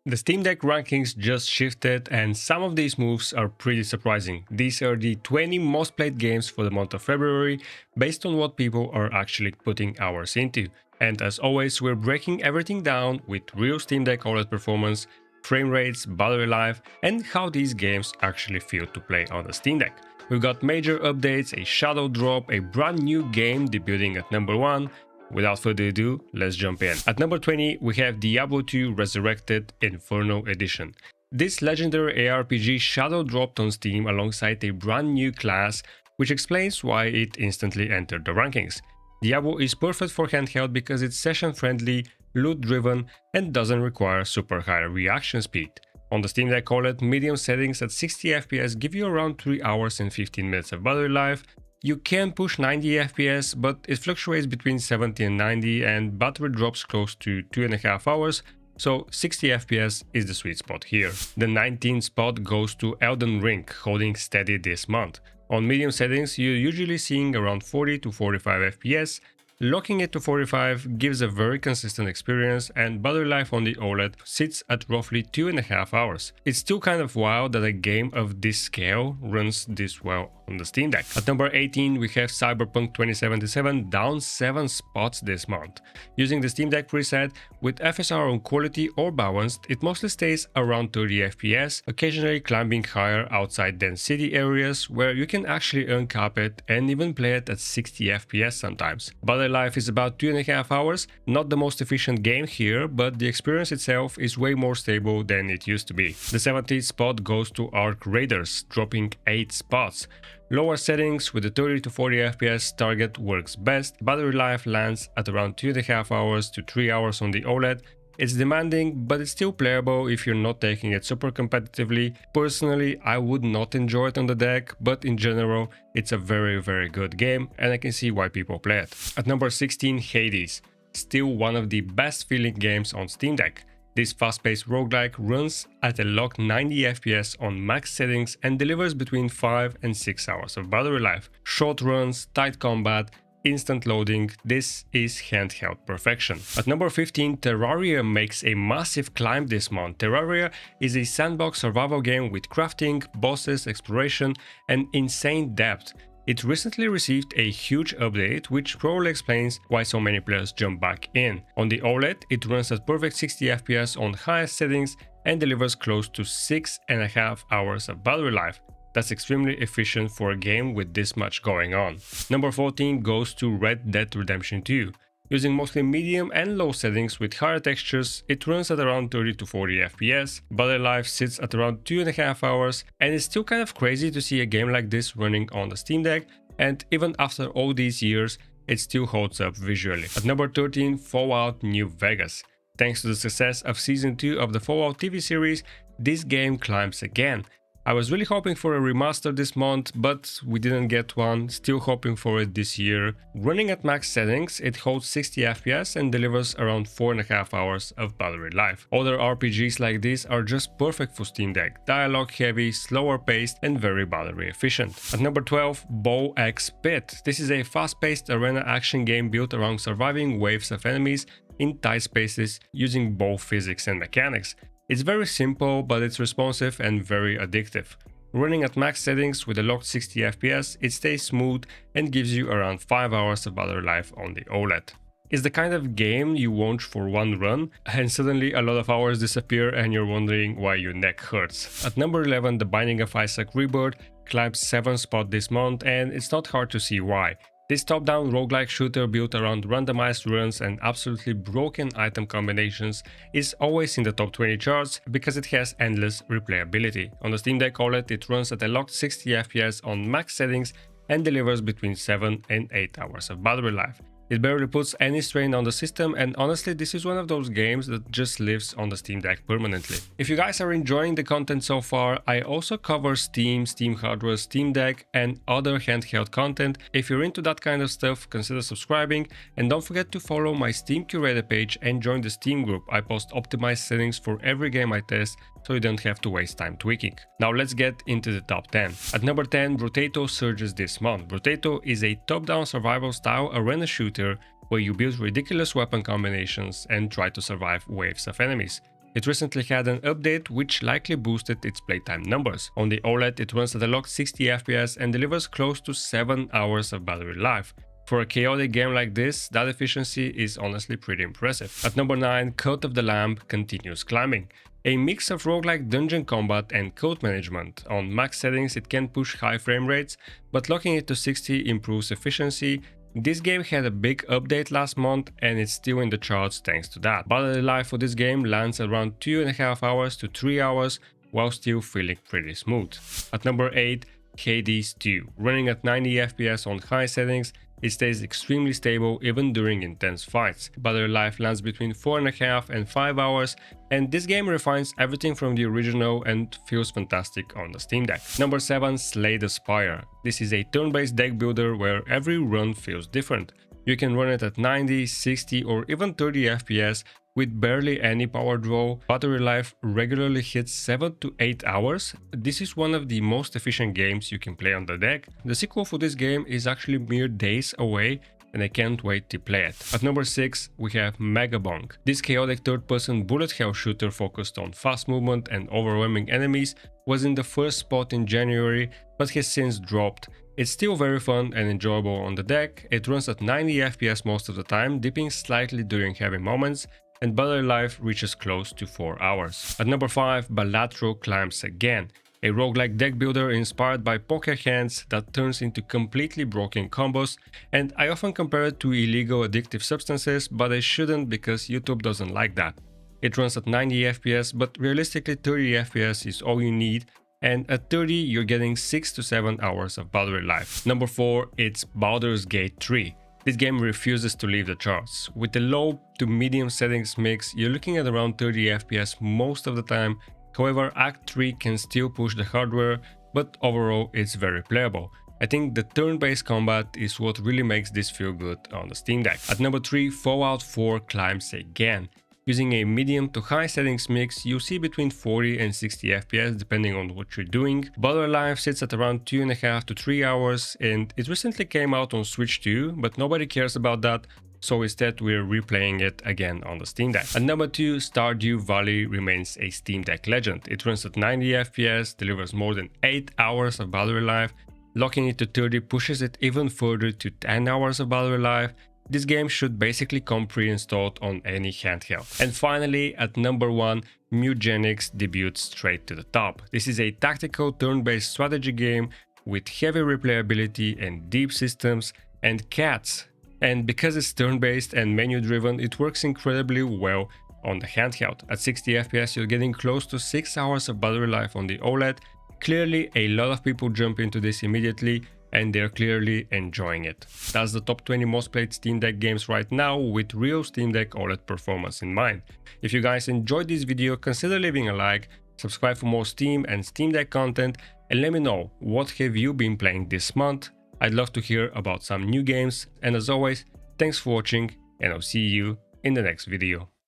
The Steam Deck rankings just shifted and some of these moves are pretty surprising. These are the 20 most played games for the month of February based on what people are actually putting hours into. And as always, we're breaking everything down with real Steam Deck OLED performance, frame rates, battery life, and how these games actually feel to play on the Steam Deck. We've got major updates, a shadow drop, a brand new game debuting at number 1. Without further ado, let's jump in. At number 20, we have Diablo 2 Resurrected Inferno Edition. This legendary ARPG shadow dropped on Steam alongside a brand new class, which explains why it instantly entered the rankings. Diablo is perfect for handheld because it's session-friendly, loot-driven, and doesn't require super high reaction speed. On the Steam Deck OLED, medium settings at 60 FPS give you around 3 hours and 15 minutes of battery life. You can push 90 FPS, but it fluctuates between 70 and 90 and battery drops close to 2.5 hours, so 60 FPS is the sweet spot here. The 19th spot goes to Elden Ring, holding steady this month. On medium settings, you're usually seeing around 40 to 45 FPS. Locking it to 45 gives a very consistent experience, and battery life on the OLED sits at roughly 2.5 hours. It's still kind of wild that a game of this scale runs this well on the Steam Deck. At number 18, we have Cyberpunk 2077 down 7 spots this month. Using the Steam Deck preset, with FSR on quality or balanced, it mostly stays around 30 FPS, occasionally climbing higher outside dense city areas where you can actually uncap it and even play it at 60 FPS sometimes. Battery life is about 2.5 hours, not the most efficient game here, but the experience itself is way more stable than it used to be. The 17th spot goes to Arc Raiders, dropping 8 spots. Lower settings with the 30 to 40 FPS target works best. Battery life lands at around 2.5 hours to 3 hours on the OLED. It's demanding, but it's still playable if you're not taking it super competitively. Personally, I would not enjoy it on the deck, but in general, it's a very good game and I can see why people play it. At number 16, Hades. Still one of the best feeling games on Steam Deck. This fast-paced roguelike runs at a locked 90 FPS on max settings and delivers between 5 and 6 hours of battery life. Short runs, tight combat, instant loading, this is handheld perfection. At number 15, Terraria makes a massive climb this month. Terraria is a sandbox survival game with crafting, bosses, exploration, and insane depth. It recently received a huge update, which probably explains why so many players jump back in. On the OLED, it runs at perfect 60 FPS on highest settings and delivers close to 6.5 hours of battery life. That's extremely efficient for a game with this much going on. Number 14 goes to Red Dead Redemption 2. Using mostly medium and low settings with higher textures, it runs at around 30 to 40 FPS, battery life sits at around 2.5 hours, and it's still kind of crazy to see a game like this running on the Steam Deck, and even after all these years, it still holds up visually. At number 13, Fallout New Vegas. Thanks to the success of Season 2 of the Fallout TV series, this game climbs again. I was really hoping for a remaster this month, but we didn't get one, still hoping for it this year. Running at max settings, it holds 60 FPS and delivers around 4.5 hours of battery life. Other RPGs like this are just perfect for Steam Deck, dialogue heavy, slower paced and very battery efficient. At number 12, Bow X Pit. This is a fast-paced arena action game built around surviving waves of enemies in tight spaces using bow physics and mechanics. It's very simple, but it's responsive and very addictive. Running at max settings with a locked 60 FPS, it stays smooth and gives you around 5 hours of battery life on the OLED. It's the kind of game you launch for one run and suddenly a lot of hours disappear and you're wondering why your neck hurts. At number 11, The Binding of Isaac Rebirth climbs 7 spots this month, and it's not hard to see why. This top-down roguelike shooter built around randomized runs and absolutely broken item combinations is always in the top 20 charts because it has endless replayability. On the Steam Deck OLED, it runs at a locked 60 FPS on max settings and delivers between 7 and 8 hours of battery life. It barely puts any strain on the system, and honestly this is one of those games that just lives on the Steam Deck permanently. If you guys are enjoying the content so far, I also cover Steam, Steam hardware, Steam Deck and other handheld content. If you're into that kind of stuff, consider subscribing, and don't forget to follow my Steam curator page and join the Steam group. I post optimized settings for every game I test, so you don't have to waste time tweaking. Now let's get into the top 10. At number 10, Brotato surges this month. Brotato is a top-down survival style arena shooter where you build ridiculous weapon combinations and try to survive waves of enemies. It recently had an update which likely boosted its playtime numbers. On the OLED, it runs at a locked 60 FPS and delivers close to 7 hours of battery life. For a chaotic game like this, that efficiency is honestly pretty impressive. At number 9, Cult of the Lamb continues climbing. A mix of roguelike dungeon combat and code management. On max settings it can push high frame rates, but locking it to 60 improves efficiency. This game had a big update last month and it's still in the charts thanks to that. Battery life for this game lands around 2.5 hours to 3 hours while still feeling pretty smooth. At number 8, Hades 2. Running at 90 FPS on high settings, it stays extremely stable even during intense fights. Battery life lands between 4.5 and 5 hours, and this game refines everything from the original and feels fantastic on the Steam Deck. Number 7, Slay the Spire. This is a turn-based deck builder where every run feels different. You can run it at 90, 60 or even 30 FPS with barely any power draw. Battery life regularly hits 7 to 8 hours. This is one of the most efficient games you can play on the deck. The sequel for this game is actually mere days away and I can't wait to play it. At number 6, we have Megabonk. This chaotic third-person bullet hell shooter focused on fast movement and overwhelming enemies was in the first spot in January, but has since dropped. It's still very fun and enjoyable on the deck. It runs at 90 FPS most of the time, dipping slightly during heavy moments, and battery life reaches close to 4 hours. At number 5, Balatro climbs again. A roguelike deck builder inspired by poker hands that turns into completely broken combos, and I often compare it to illegal addictive substances, but I shouldn't because YouTube doesn't like that. It runs at 90 FPS, but realistically 30 FPS is all you need, and at 30 you're getting 6 to 7 hours of battery life. Number 4, it's Baldur's Gate 3. This game refuses to leave the charts. With the low to medium settings mix, you're looking at around 30 FPS most of the time. However, Act 3 can still push the hardware, but overall it's very playable. I think the turn-based combat is what really makes this feel good on the Steam Deck. At number 3, Fallout 4 climbs again. Using a medium to high settings mix, you see between 40 and 60 FPS depending on what you're doing. Battery life sits at around 2.5 to 3 hours, and it recently came out on Switch too, but nobody cares about that, so instead we're replaying it again on the Steam Deck. At number 2, Stardew Valley remains a Steam Deck legend. It runs at 90 FPS, delivers more than 8 hours of battery life. Locking it to 30 pushes it even further to 10 hours of battery life. This game should basically come pre-installed on any handheld. And finally, at number 1, Mewgenics debuts straight to the top. This is a tactical turn-based strategy game with heavy replayability and deep systems and cats. And because it's turn-based and menu-driven, it works incredibly well on the handheld. At 60 FPS, you're getting close to 6 hours of battery life on the OLED. Clearly, a lot of people jump into this immediately, and they're clearly enjoying it. That's the top 20 most played Steam Deck games right now with real Steam Deck OLED performance in mind. If you guys enjoyed this video, consider leaving a like, subscribe for more Steam and Steam Deck content, and let me know what have you been playing this month. I'd love to hear about some new games, and as always, thanks for watching and I'll see you in the next video.